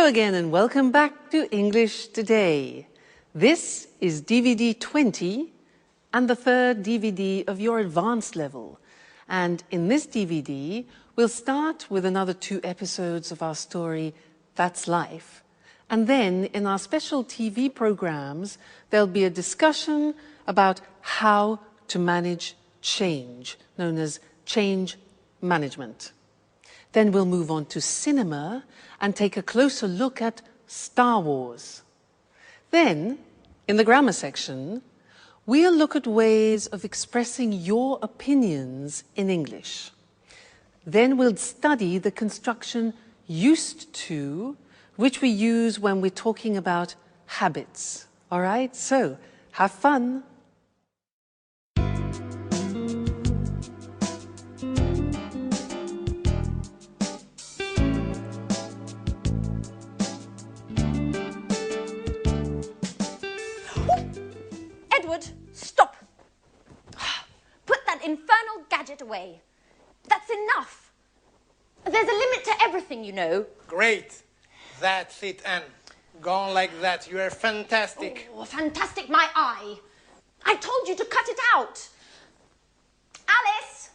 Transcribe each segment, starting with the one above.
Hello again and welcome back to English Today. This is DVD 20 and the third DVD of your advanced level. And in this DVD, we'll start with another 2 episodes of our story, That's Life. And then in our special TV programs, there'll be a discussion about how to manage change, known as change management. Then we'll move on to cinema and take a closer look at Star Wars. Then, in the grammar section, we'll look at ways of expressing your opinions in English. Then we'll study the construction used to, which we use when we're talking about habits. All right? So, have fun. Stop! Put that infernal gadget away. That's enough. There's a limit to everything, you know. Great. That's it, Anne. Go on like that. You are fantastic. Oh, fantastic, my eye. I told you to cut it out. Alice!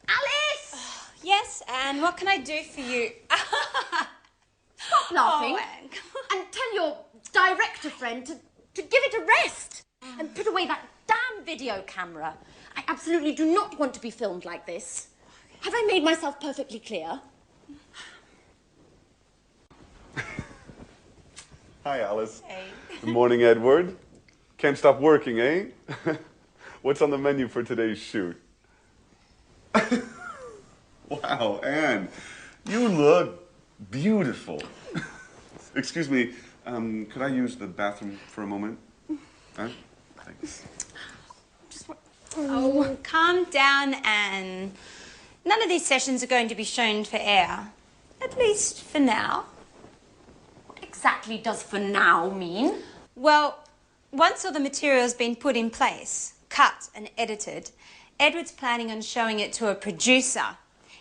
Alice! Yes, Anne, what can I do for you? Stop laughing. Oh, Anne, and tell your director friend to give it a rest. And put away that damn video camera. I absolutely do not want to be filmed like this. Have I made myself perfectly clear? Hi, Alice. Hey. Good morning, Edward. Can't stop working, eh? What's on the menu for today's shoot? Wow, Anne, you look beautiful. Excuse me, could I use the bathroom for a moment? Huh? Thanks. Oh, calm down, Anne. None of these sessions are going to be shown for air. At least for now. What exactly does for now mean? Well, once all the material's been put in place, cut and edited, Edward's planning on showing it to a producer.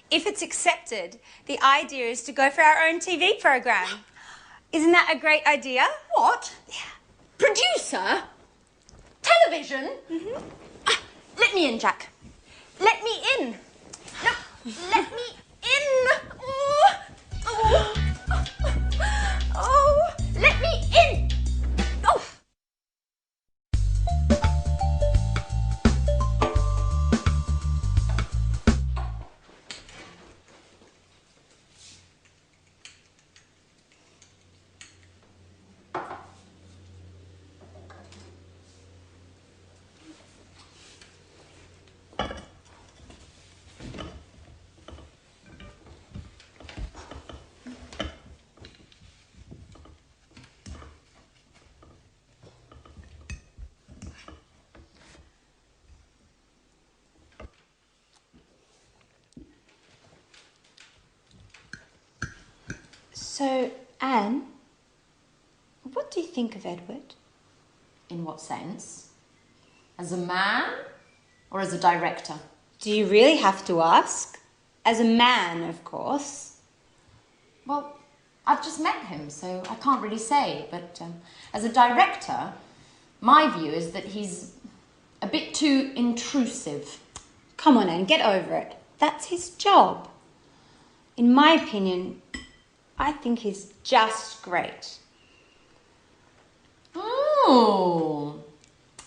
If it's accepted, the idea is to go for our own TV program. Isn't that a great idea? What? Yeah. Producer? Television? Mm-hmm. Let me in, Jack. Let me in. No, let me in. Oh, oh, oh, let me in. Oh. So, Anne, what do you think of Edward? In what sense? As a man or as a director? Do you really have to ask? As a man, of course. Well, I've just met him, so I can't really say. But as a director, my view is that he's a bit too intrusive. Come on, Anne, get over it. That's his job. In my opinion, I think he's just great. Oh,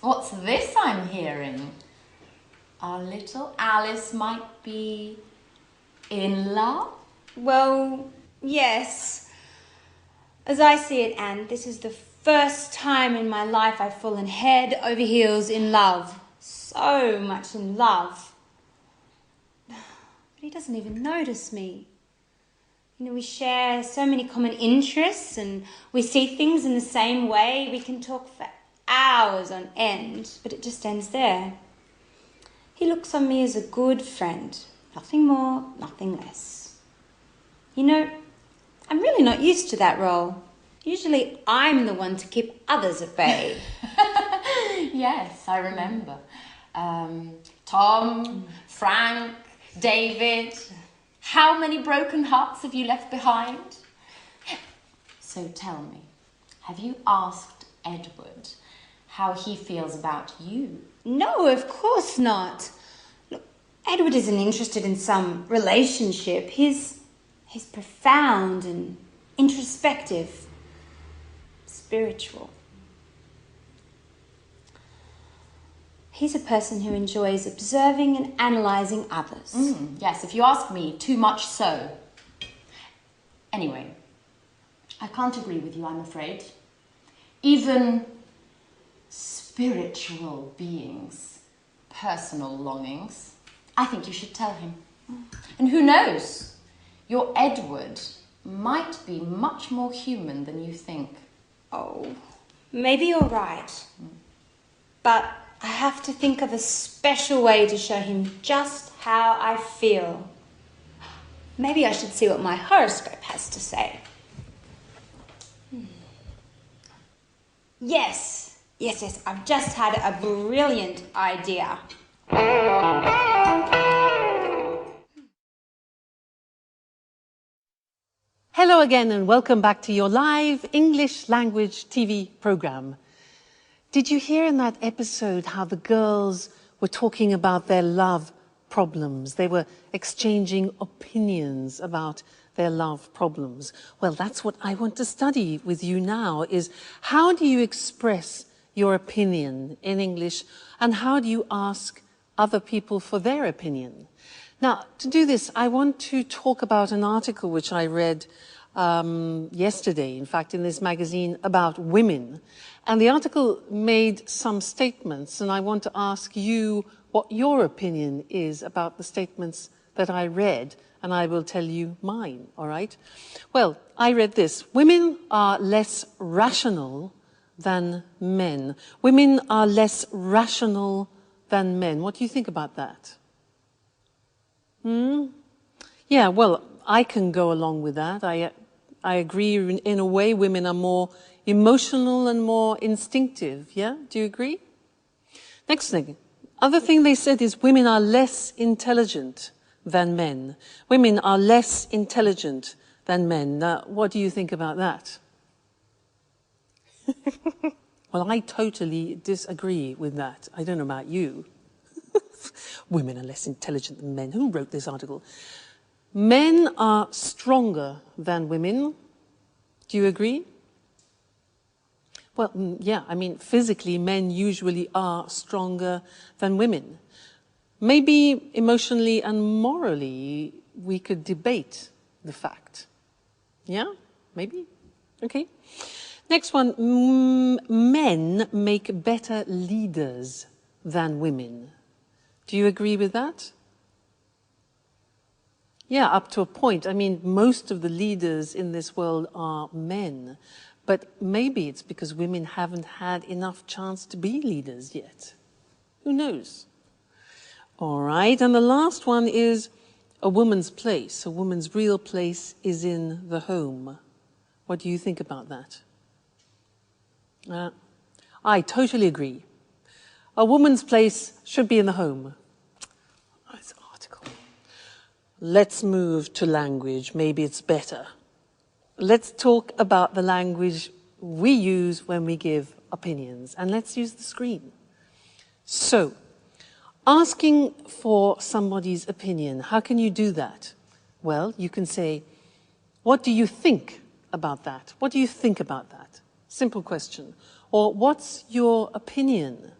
what's this I'm hearing? Our little Alice might be in love? Well, yes. As I see it, Anne, this is the first time in my life I've fallen head over heels in love. So much in love. But he doesn't even notice me. You know, we share so many common interests and we see things in the same way. We can talk for hours on end, but it just ends there. He looks on me as a good friend. Nothing more, nothing less. You know, I'm really not used to that role. Usually I'm the one to keep others at bay. Yes, I remember. Tom, Frank, David. How many broken hearts have you left behind? So tell me, have you asked Edward how he feels about you? No, of course not. Look, Edward isn't interested in some relationship. He's profound and introspective, spiritual. He's a person who enjoys observing and analysing others. Yes, if you ask me, too much so. Anyway, I can't agree with you, I'm afraid. Even spiritual beings, personal longings, I think you should tell him. And who knows, your Edward might be much more human than you think. Oh, maybe you're right. But I have to think of a special way to show him just how I feel. Maybe I should see what my horoscope has to say. Yes, I've just had a brilliant idea. Hello again and welcome back to your live English language TV program. Did you hear in that episode how the girls were talking about their love problems? They were exchanging opinions about their love problems. Well, that's what I want to study with you now, is how do you express your opinion in English and how do you ask other people for their opinion? Now, to do this, I want to talk about an article which I read yesterday, in fact, in this magazine about women. And the article made some statements, and I want to ask you what your opinion is about the statements that I read, and I will tell you mine, all right? Well, I read this. Women are less rational than men. Women are less rational than men. What do you think about that? Yeah, well, I can go along with that. I agree in a way women are more emotional and more instinctive. Yeah, do you agree? Next thing. Other thing they said is women are less intelligent than men. Women are less intelligent than men. Now, what do you think about that? Well, I totally disagree with that. I don't know about you. Women are less intelligent than men. Who wrote this article? Men are stronger than women. Do you agree? Well, yeah, I mean, physically, men usually are stronger than women. Maybe emotionally and morally, we could debate the fact. Yeah? Maybe? Okay. Next one. Men make better leaders than women. Do you agree with that? Yeah, up to a point. I mean, most of the leaders in this world are men. But maybe it's because women haven't had enough chance to be leaders yet. Who knows? All right, and the last one is a woman's place. A woman's real place is in the home. What do you think about that? I totally agree. A woman's place should be in the home. This article. Let's move to language. Maybe it's better. Let's talk about the language we use when we give opinions. And let's use the screen. So, asking for somebody's opinion, how can you do that? Well, you can say, what do you think about that? What do you think about that? Simple question. Or, what's your opinion?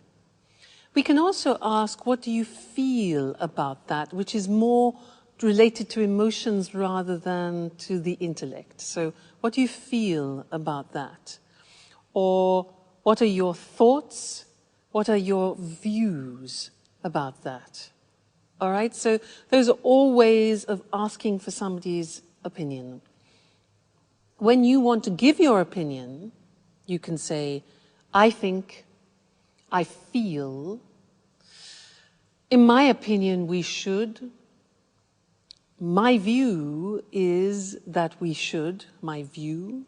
We can also ask, what do you feel about that, which is more related to emotions rather than to the intellect. So, what do you feel about that? Or, what are your thoughts? What are your views about that? All right, so those are all ways of asking for somebody's opinion. When you want to give your opinion, you can say, I think, I feel, in my opinion, we should. My view is that we should, my view.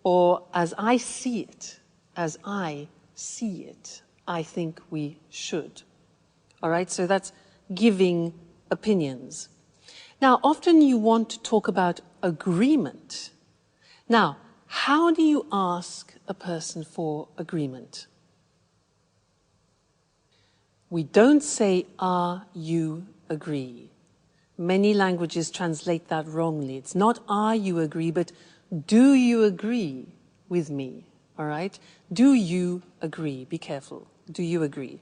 Or as I see it, I think we should. All right, so that's giving opinions. Now, often you want to talk about agreement. Now, How do you ask a person for agreement? We don't say, "Are you agree?" Many languages translate that wrongly. It's not "are you agree," but "do you agree with me?" All right? Do you agree? Be careful. Do you agree?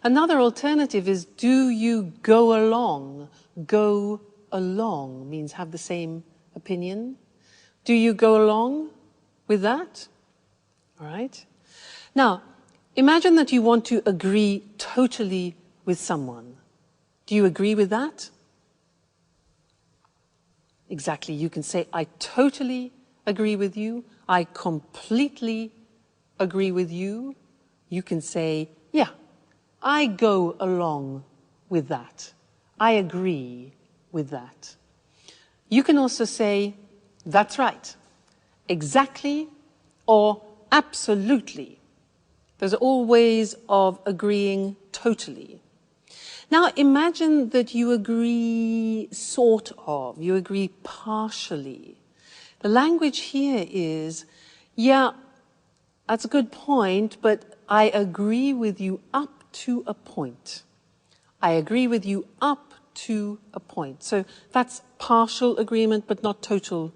Another alternative is "do you go along?" Go along means have the same opinion. Do you go along with that? All right? Now, imagine that you want to agree totally with someone. Do you agree with that? Exactly. You can say, "I totally agree with you." "I completely agree with you." You can say, "Yeah, I go along with that. I agree with that." You can also say, "That's right," "exactly," or "absolutely." Those are all ways of agreeing totally. Now imagine that you agree sort of, you agree partially. The language here is, "Yeah, that's a good point, but I agree with you up to a point." I agree with you up to a point. So that's partial agreement, but not total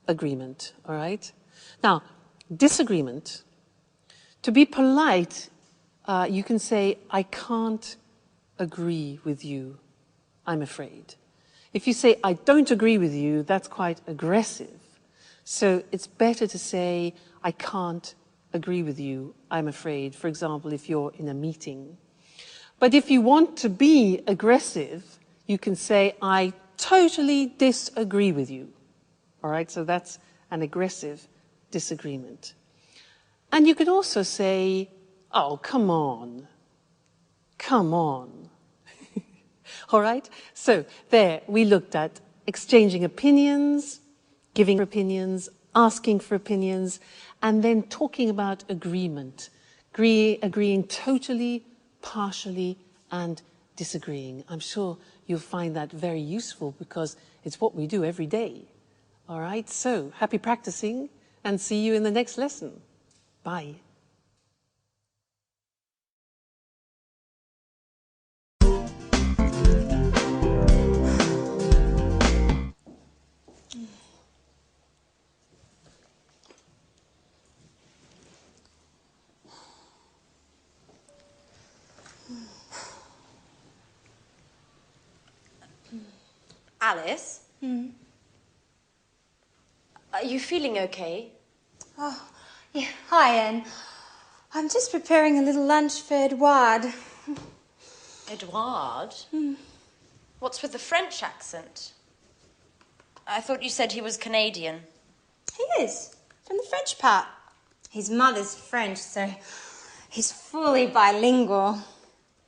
agreement, all right? Now, disagreement. To be polite, you can say, "I can't agree with you, I'm afraid." If you say, "I don't agree with you," that's quite aggressive. So it's better to say, "I can't agree with you, I'm afraid," for example, if you're in a meeting. But if you want to be aggressive, you can say, "I totally disagree with you." All right, so that's an aggressive disagreement. And you could also say, "Oh, come on, come on." All right, so there we looked at exchanging opinions, giving opinions, asking for opinions, and then talking about agreement, agreeing totally, partially, and disagreeing. I'm sure you'll find that very useful because it's what we do every day. All right, so happy practicing and see you in the next lesson. Bye. Alice? Are you feeling okay? Oh, yeah. Hi, Anne. I'm just preparing a little lunch for Edouard. Edouard? What's with the French accent? I thought you said he was Canadian. He is, from the French part. His mother's French, so he's fully bilingual.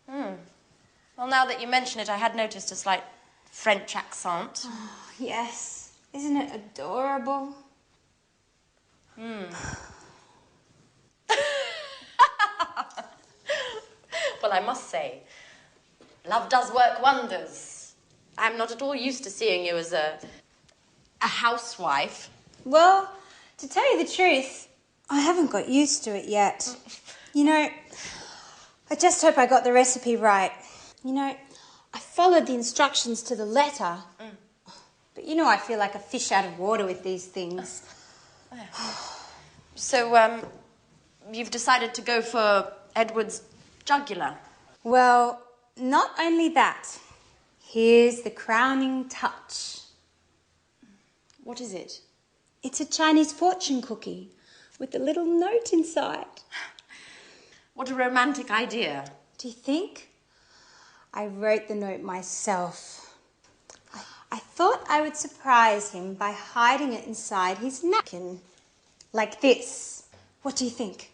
Well, now that you mention it, I had noticed a slight French accent. Oh, yes. Isn't it adorable? Well, I must say, love does work wonders. I'm not at all used to seeing you as a housewife. Well, to tell you the truth, I haven't got used to it yet. You know, I just hope I got the recipe right. You know, I followed the instructions to the letter. But you know I feel like a fish out of water with these things. So, you've decided to go for Edward's jugular. Well, not only that. Here's the crowning touch. What is it? It's a Chinese fortune cookie with a little note inside. What a romantic idea. Do you think? I wrote the note myself. I thought I would surprise him by hiding it inside his napkin. Like this. What do you think?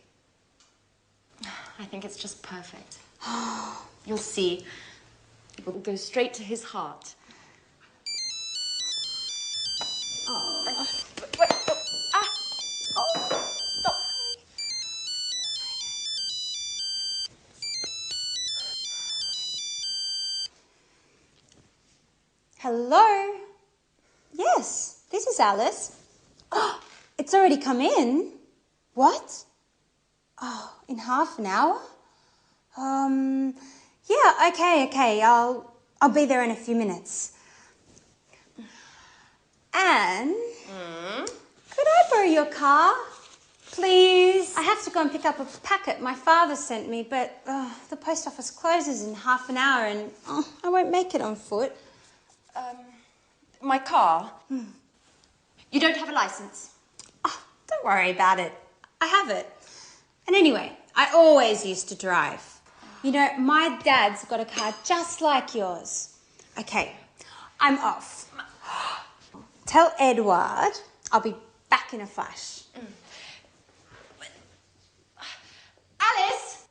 I think it's just perfect. You'll see. It will go straight to his heart. Oh. Wait, stop. Hello? Yes, this is Alice. Oh, It's already come in. What? Oh, in half an hour? Yeah, okay. I'll be there in a few minutes. Anne? Could I borrow your car? Please? I have to go and pick up a packet my father sent me, but the post office closes in half an hour and I won't make it on foot. My car? You don't have a license? Oh, don't worry about it. I have it. And anyway, I always used to drive. You know, my dad's got a car just like yours. Okay, I'm off. Tell Edward I'll be back in a flash. Alice?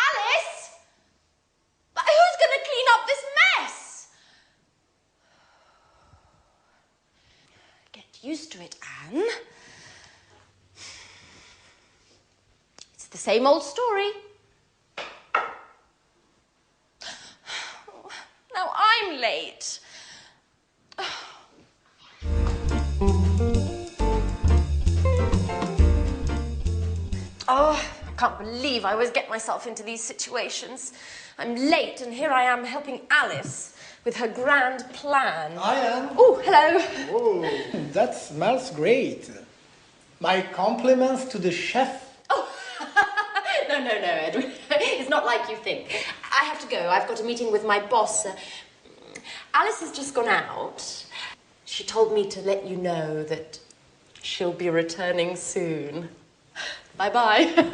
Alice? But who's going to clean up this mess? Get used to it, Anne. It's the same old story. Now I'm late. Oh, I can't believe I always get myself into these situations. I'm late and here I am helping Alice with her grand plan. Hi, Anne. Oh, hello. Oh, that smells great. My compliments to the chef. Oh, no, Edward. It's not like you think. I have to go. I've got a meeting with my boss. Alice has just gone out. She told me to let you know that she'll be returning soon. Bye-bye.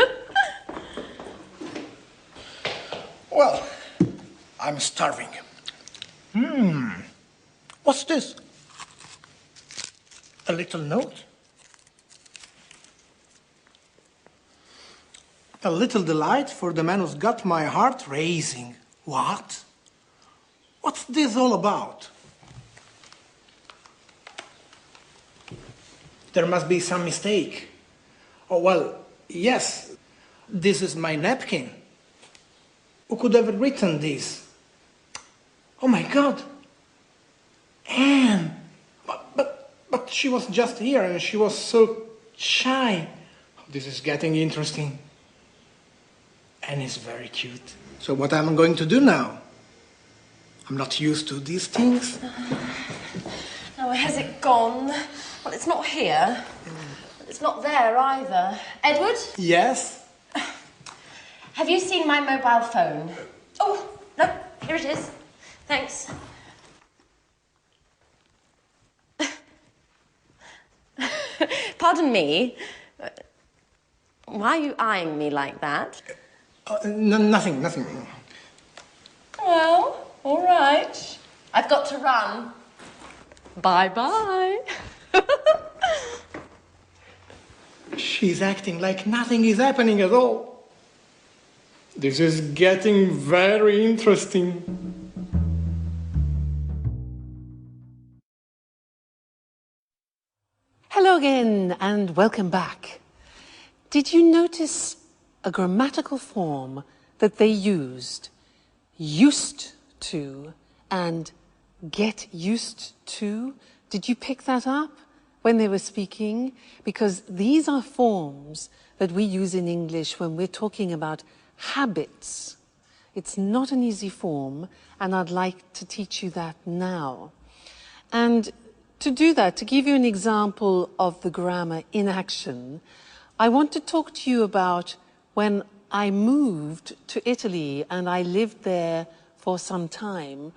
Well, I'm starving. What's this? A little note? A little delight for the man who's got my heart racing. What? What's this all about? There must be some mistake. Oh, well, yes, this is my napkin. Who could have written this? Oh my God! Anne! But she was just here and she was so shy. This is getting interesting. Anne is very cute. So what am I going to do now? I'm not used to these things. Now, where has it gone? Well, it's not here. It's not there either. Edward? Yes? Have you seen my mobile phone? Oh, no, here it is. Thanks. Pardon me. Why are you eyeing me like that? Nothing. Well, all right. I've got to run. Bye-bye. She's acting like nothing is happening at all. This is getting very interesting. Hello again and welcome back. Did you notice a grammatical form that they used to and get used to? Did you pick that up when they were speaking? Because these are forms that we use in English when we're talking about habits. It's not an easy form, and I'd like to teach you that now. And to do that, to give you an example of the grammar in action, I want to talk to you about when I moved to Italy and I lived there for some time,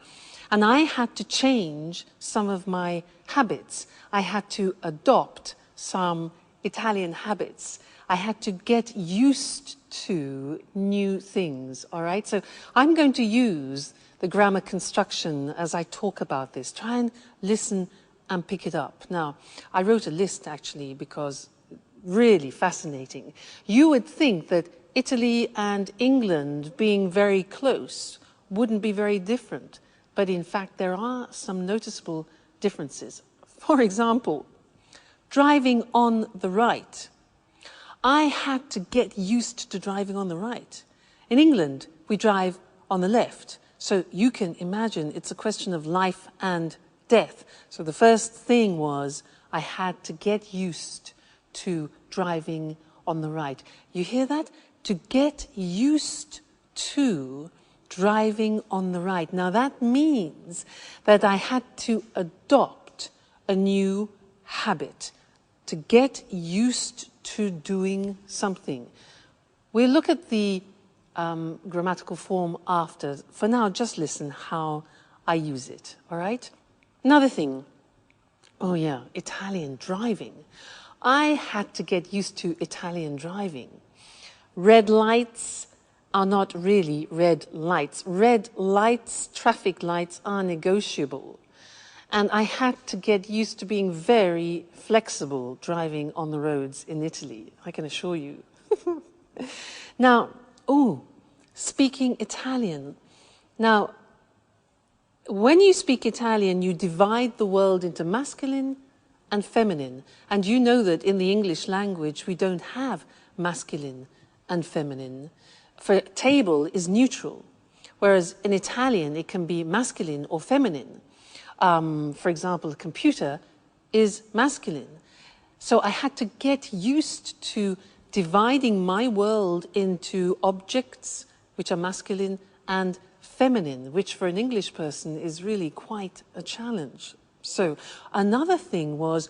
and I had to change some of my habits. I had to adopt some Italian habits. I had to get used to new things, all right? So I'm going to use the grammar construction as I talk about this. Try and listen and pick it up. Now, I wrote a list actually because really fascinating. You would think that Italy and England being very close wouldn't be very different, but in fact there are some noticeable differences. For example, driving on the right. I had to get used to driving on the right. In England, we drive on the left. So you can imagine it's a question of life and death. So the first thing was I had to get used to driving on the right. You hear that? To get used to driving on the right. Now that means that I had to adopt a new habit, to get used to doing something. We'll look at the grammatical form after. For now, just listen how I use it, all right? Another thing. Oh yeah, Italian driving. I had to get used to Italian driving. Red lights are not really red lights. Red lights, traffic lights, are negotiable. And I had to get used to being very flexible driving on the roads in Italy, I can assure you. Now, speaking Italian. Now, when you speak Italian, you divide the world into masculine and feminine. And you know that in the English language, we don't have masculine and feminine. For table is neutral, whereas in Italian, it can be masculine or feminine. For example, a computer is masculine. So I had to get used to dividing my world into objects, which are masculine, and feminine, which for an English person is really quite a challenge. So another thing was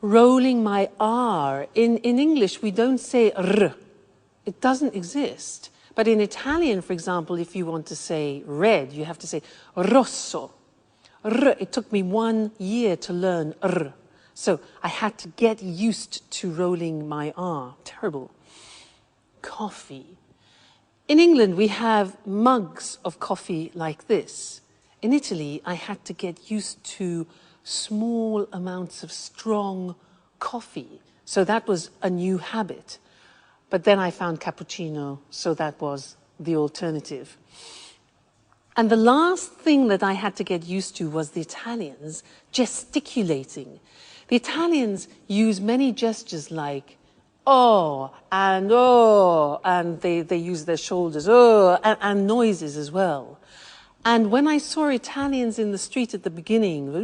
rolling my R. In English, we don't say R. It doesn't exist. But in Italian, for example, if you want to say red, you have to say rosso. R. It took me 1 year to learn R. So I had to get used to rolling my R. Terrible. Coffee. In England, we have mugs of coffee like this. In Italy, I had to get used to small amounts of strong coffee. So that was a new habit. But then I found cappuccino, so that was the alternative. And the last thing that I had to get used to was the Italians gesticulating. The Italians use many gestures like oh, and they use their shoulders, oh, and noises as well. And when I saw Italians in the street at the beginning,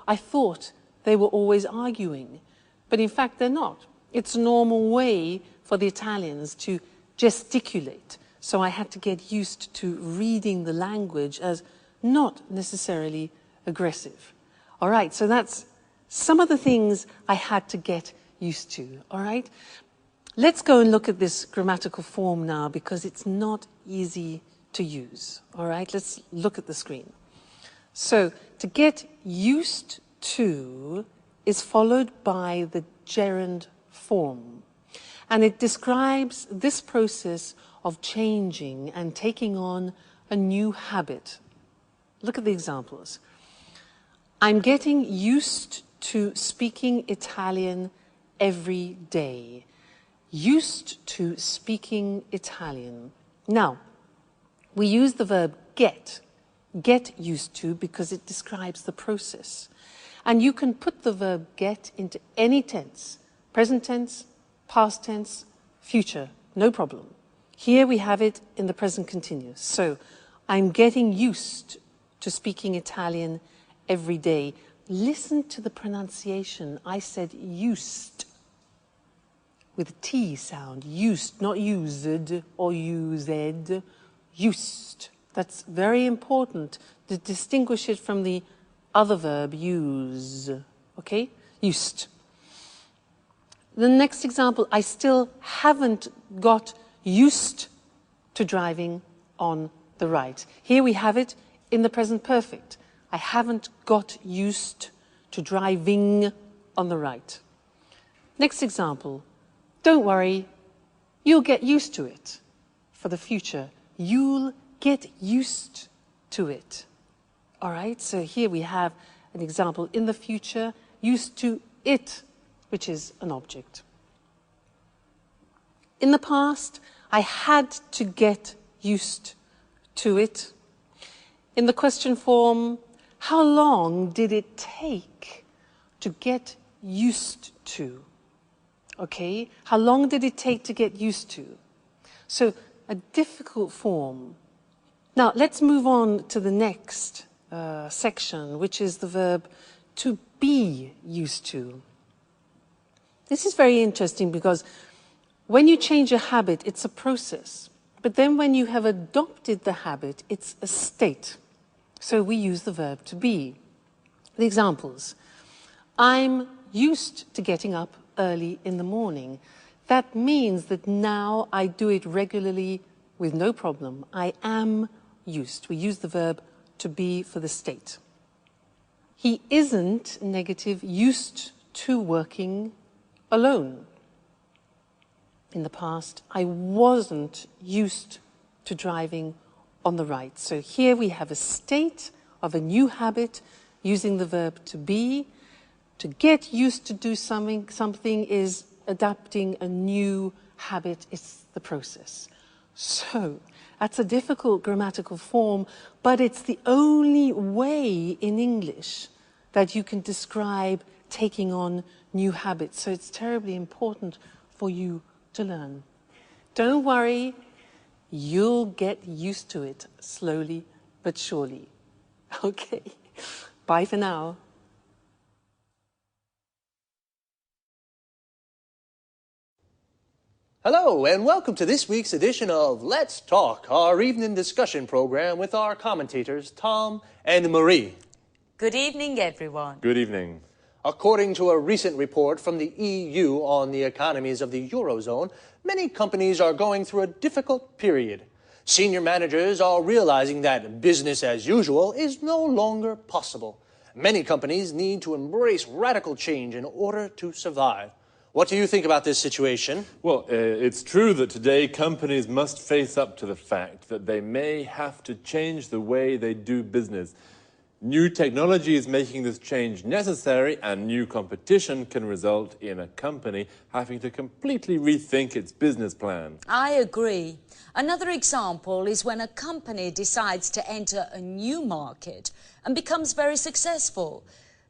I thought they were always arguing. But in fact, they're not. It's a normal way for the Italians to gesticulate. So I had to get used to reading the language as not necessarily aggressive. All right, so that's some of the things I had to get used to, all right? Let's go and look at this grammatical form now because it's not easy to use, all right? Let's look at the screen. So to get used to is followed by the gerund form. And it describes this process of changing and taking on a new habit. Look at the examples. I'm getting used to speaking Italian every day. Used to speaking Italian. Now, we use the verb get used to, because it describes the process. And you can put the verb get into any tense, present tense, past tense, future, no problem. Here we have it in the present continuous. So, I'm getting used to speaking Italian every day. Listen to the pronunciation. I said used with a T sound. Used, not used or used. Used. That's very important to distinguish it from the other verb, use. Okay? Used. The next example, I still haven't got used to driving on the right. Here we have it in the present perfect. I haven't got used to driving on the right. Next example, don't worry, you'll get used to it. For the future, you'll get used to it. All right, so here we have an example in the future, used to it, which is an object. In the past, I had to get used to it. In the question form, how long did it take to get used to? Okay, how long did it take to get used to? So, a difficult form. Now, let's move on to the next section, which is the verb to be used to. This is very interesting because when you change a habit, it's a process. But then when you have adopted the habit, it's a state. So we use the verb to be. The examples. I'm used to getting up early in the morning. That means that now I do it regularly with no problem. I am used. We use the verb to be for the state. He isn't, negative, used to working alone. In the past, I wasn't used to driving on the right. So here we have a state of a new habit using the verb to be. To get used to do something is adapting a new habit. It's the process. So that's a difficult grammatical form, but it's the only way in English that you can describe taking on new habits. So it's terribly important for you to learn. Don't worry, you'll get used to it slowly but surely. Okay, bye for now. Hello, and welcome to this week's edition of Let's Talk, our evening discussion program with our commentators, Tom and Marie. Good evening, everyone. Good evening. According to a recent report from the EU on the economies of the Eurozone, many companies are going through a difficult period. Senior managers are realizing that business as usual is no longer possible. Many companies need to embrace radical change in order to survive. What do you think about this situation? Well, it's true that today companies must face up to the fact that they may have to change the way they do business. New technology is making this change necessary, and new competition can result in a company having to completely rethink its business plan. I agree. Another example is when a company decides to enter a new market and becomes very successful.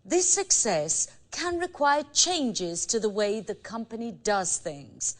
This success can require changes to the way the company does things.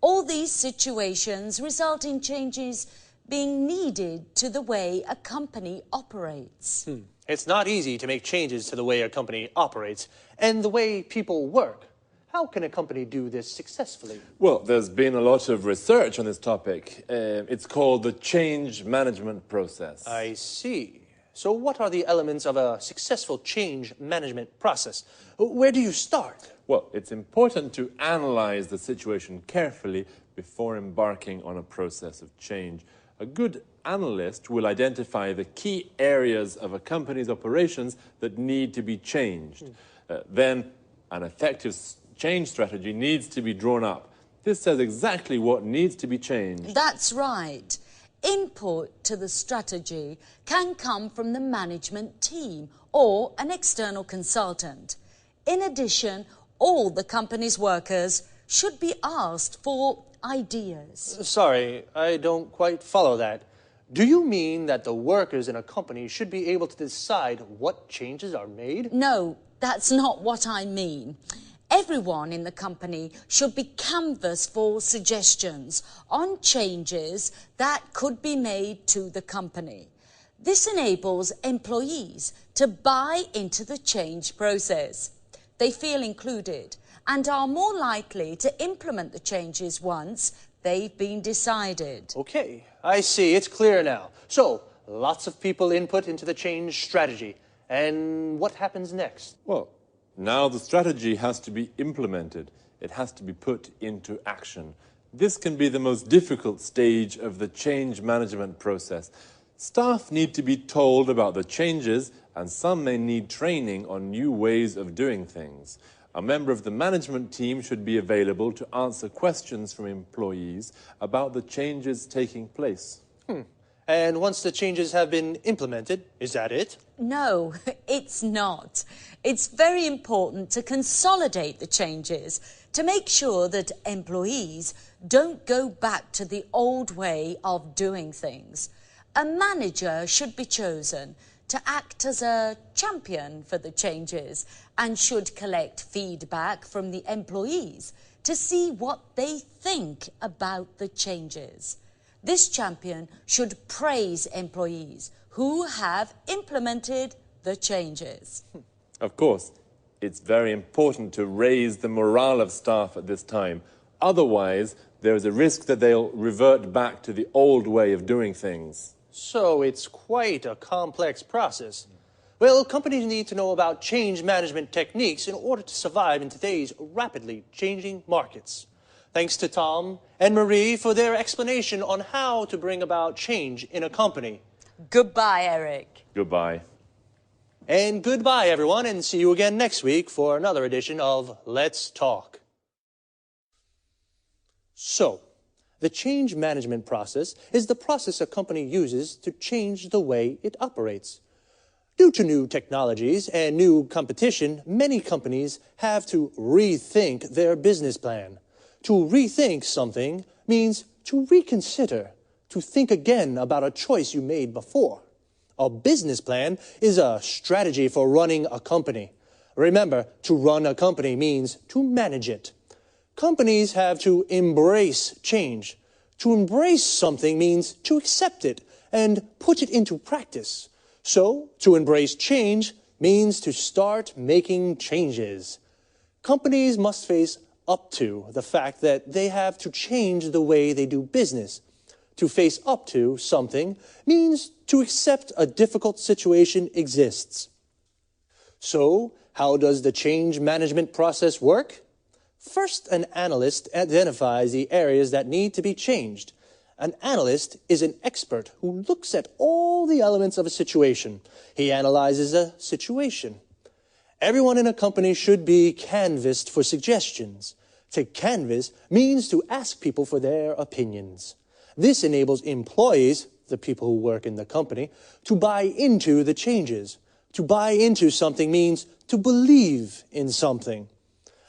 All these situations result in changes being needed to the way a company operates. It's not easy to make changes to the way a company operates and the way people work. How can a company do this successfully? Well, there's been a lot of research on this topic. It's called the change management process. I see. So what are the elements of a successful change management process? Where do you start? Well, it's important to analyze the situation carefully before embarking on a process of change. A good analyst will identify the key areas of a company's operations that need to be changed. Then an effective change strategy needs to be drawn up. This says exactly what needs to be changed. That's right. Input to the strategy can come from the management team or an external consultant. In addition, all the company's workers should be asked for ideas. Sorry, I don't quite follow that. Do you mean that the workers in a company should be able to decide what changes are made? No, that's not what I mean. Everyone in the company should be canvassed for suggestions on changes that could be made to the company. This enables employees to buy into the change process. They feel included and are more likely to implement the changes once they've been decided. Okay, I see. It's clear now. So, lots of people input into the change strategy. And what happens next? Well, now the strategy has to be implemented. It has to be put into action. This can be the most difficult stage of the change management process. Staff need to be told about the changes, and some may need training on new ways of doing things. A member of the management team should be available to answer questions from employees about the changes taking place. And once the changes have been implemented, is that it? No, it's not. It's very important to consolidate the changes to make sure that employees don't go back to the old way of doing things. A manager should be chosen to act as a champion for the changes and should collect feedback from the employees to see what they think about the changes. This champion should praise employees who have implemented the changes. Of course, It's very important to raise the morale of staff at this time. Otherwise, there is a risk that they'll revert back to the old way of doing things. So it's quite a complex process. Well, companies need to know about change management techniques in order to survive in today's rapidly changing markets. Thanks to Tom and Marie for their explanation on how to bring about change in a company. Goodbye, Eric. Goodbye. And goodbye, everyone, and see you again next week for another edition of Let's Talk. So, the change management process is the process a company uses to change the way it operates. Due to new technologies and new competition, many companies have to rethink their business plan. To rethink something means to reconsider, to think again about a choice you made before. A business plan is a strategy for running a company. Remember, to run a company means to manage it. Companies have to embrace change. To embrace something means to accept it and put it into practice. So, to embrace change means to start making changes. Companies must face up to the fact that they have to change the way they do business. To face up to something means to accept a difficult situation exists. So, how does the change management process work? First, an analyst identifies the areas that need to be changed. An analyst is an expert who looks at all the elements of a situation. He analyzes a situation. Everyone in a company should be canvassed for suggestions. To canvass means to ask people for their opinions. This enables employees, the people who work in the company, to buy into the changes. To buy into something means to believe in something.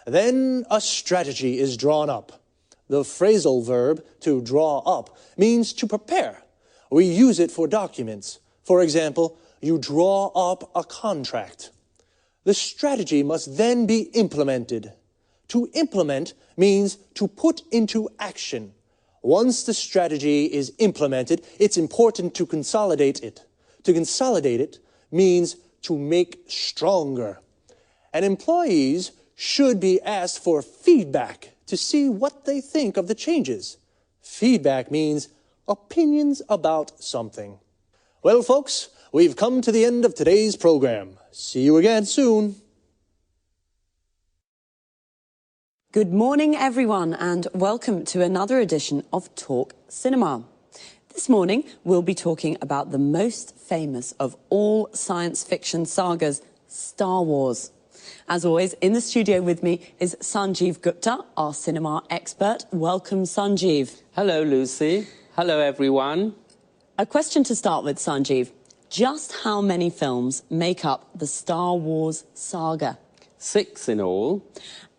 Then a strategy is drawn up. The phrasal verb to draw up means to prepare. We use it for documents. For example, you draw up a contract. The strategy must then be implemented. To implement means to put into action. Once the strategy is implemented, it's important to consolidate it. To consolidate it means to make stronger. And employees should be asked for feedback to see what they think of the changes. Feedback means opinions about something. Well, folks, we've come to the end of today's program. See you again soon. Good morning, everyone, and welcome to another edition of Talk Cinema. This morning, we'll be talking about the most famous of all science fiction sagas, Star Wars. As always, in the studio with me is Sanjeev Gupta, our cinema expert. Welcome, Sanjeev. Hello, Lucy. Hello, everyone. A question to start with, Sanjeev. Just how many films make up the Star Wars saga? 6 in all.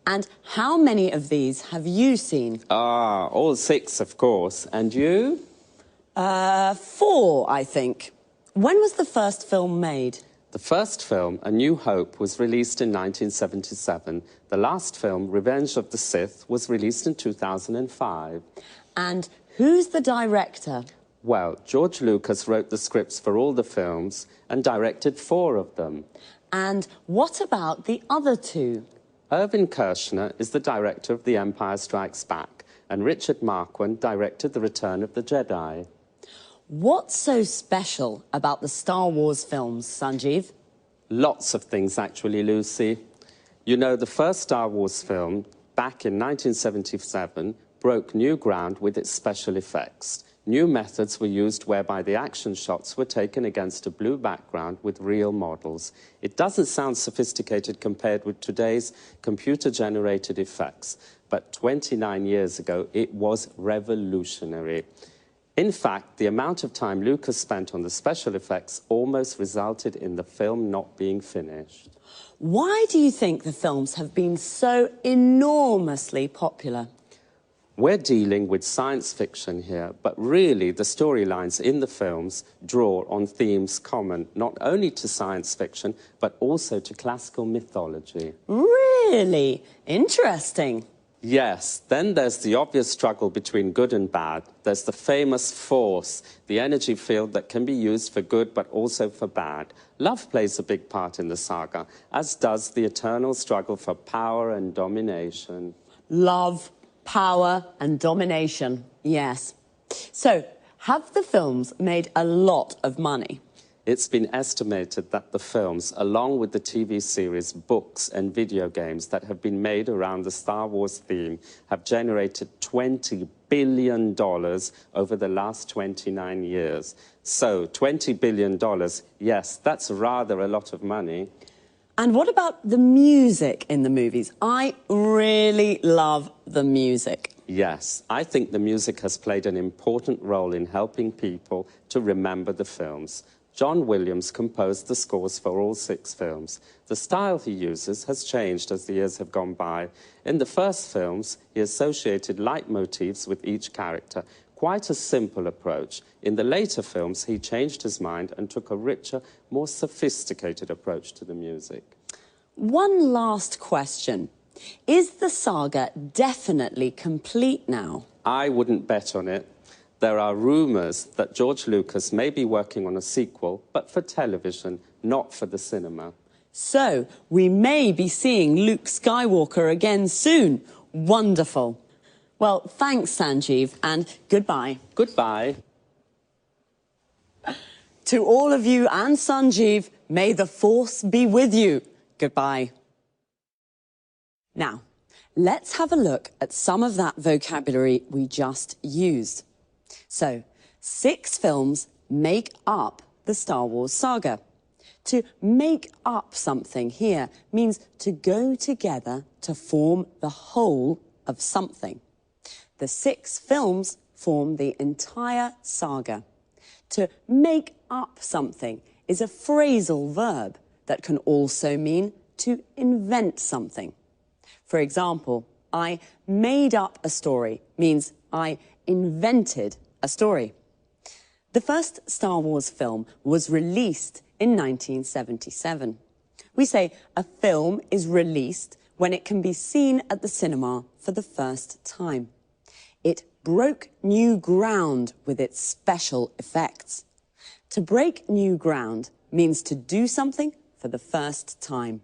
And how many of these have you seen? All 6, of course. And you? 4, I think. When was the first film made? The first film, A New Hope, was released in 1977. The last film, Revenge of the Sith, was released in 2005. And who's the director? Well, George Lucas wrote the scripts for all the films and directed 4 of them. And what about the other 2? Irvin Kershner is the director of The Empire Strikes Back, and Richard Marquand directed The Return of the Jedi. What's so special about the Star Wars films, Sanjeev? Lots of things, actually, Lucy. You know, the first Star Wars film, back in 1977, broke new ground with its special effects. New methods were used whereby the action shots were taken against a blue background with real models. It doesn't sound sophisticated compared with today's computer-generated effects, but 29 years ago, it was revolutionary. In fact, the amount of time Lucas spent on the special effects almost resulted in the film not being finished. Why do you think the films have been so enormously popular? We're dealing with science fiction here, but really the storylines in the films draw on themes common not only to science fiction, but also to classical mythology. Really? Interesting. Yes, then there's the obvious struggle between good and bad. There's the famous force, the energy field that can be used for good but also for bad. Love plays a big part in the saga, as does the eternal struggle for power and domination. Love, power and domination, yes. So, have the films made a lot of money? It's been estimated that the films, along with the TV series, books and video games that have been made around the Star Wars theme, have generated $20 billion over the last 29 years. So, $20 billion, yes, that's rather a lot of money. And what about the music in the movies? I really love the music. Yes, I think the music has played an important role in helping people to remember the films. John Williams composed the scores for all 6 films. The style he uses has changed as the years have gone by. In the first films, he associated leitmotifs with each character, quite a simple approach. In the later films, he changed his mind and took a richer, more sophisticated approach to the music. One last question. Is the saga definitely complete now? I wouldn't bet on it. There are rumours that George Lucas may be working on a sequel, but for television, not for the cinema. So, we may be seeing Luke Skywalker again soon. Wonderful. Well, thanks, Sanjeev, and goodbye. Goodbye. To all of you and Sanjeev, may the Force be with you. Goodbye. Now, let's have a look at some of that vocabulary we just used. So, 6 films make up the Star Wars saga. To make up something here means to go together to form the whole of something. The 6 films form the entire saga. To make up something is a phrasal verb that can also mean to invent something. For example, I made up a story means I invented a story. The first Star Wars film was released in 1977. We say a film is released when it can be seen at the cinema for the first time. It broke new ground with its special effects. To break new ground means to do something for the first time.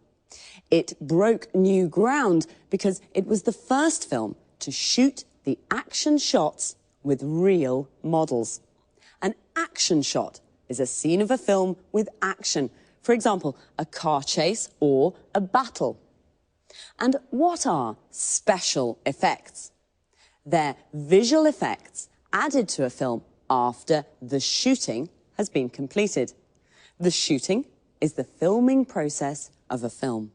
It broke new ground because it was the first film to shoot the action shots with real models. An action shot is a scene of a film with action. For example, a car chase or a battle. And what are special effects? They're visual effects added to a film after the shooting has been completed. The shooting is the filming process of a film.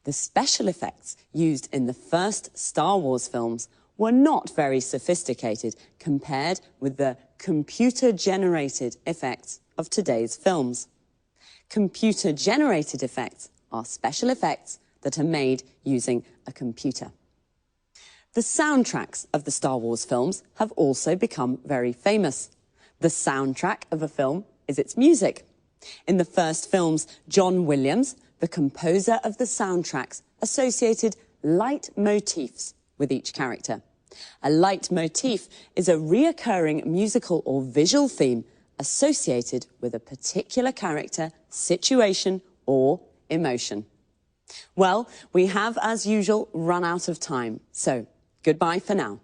The special effects used in the first Star Wars films were not very sophisticated compared with the computer-generated effects of today's films. Computer-generated effects are special effects that are made using a computer. The soundtracks of the Star Wars films have also become very famous. The soundtrack of a film is its music. In the first films, John Williams, the composer of the soundtracks, associated leitmotifs with each character. A leitmotif is a reoccurring musical or visual theme associated with a particular character, situation, or emotion. Well, we have, as usual, run out of time, so goodbye for now.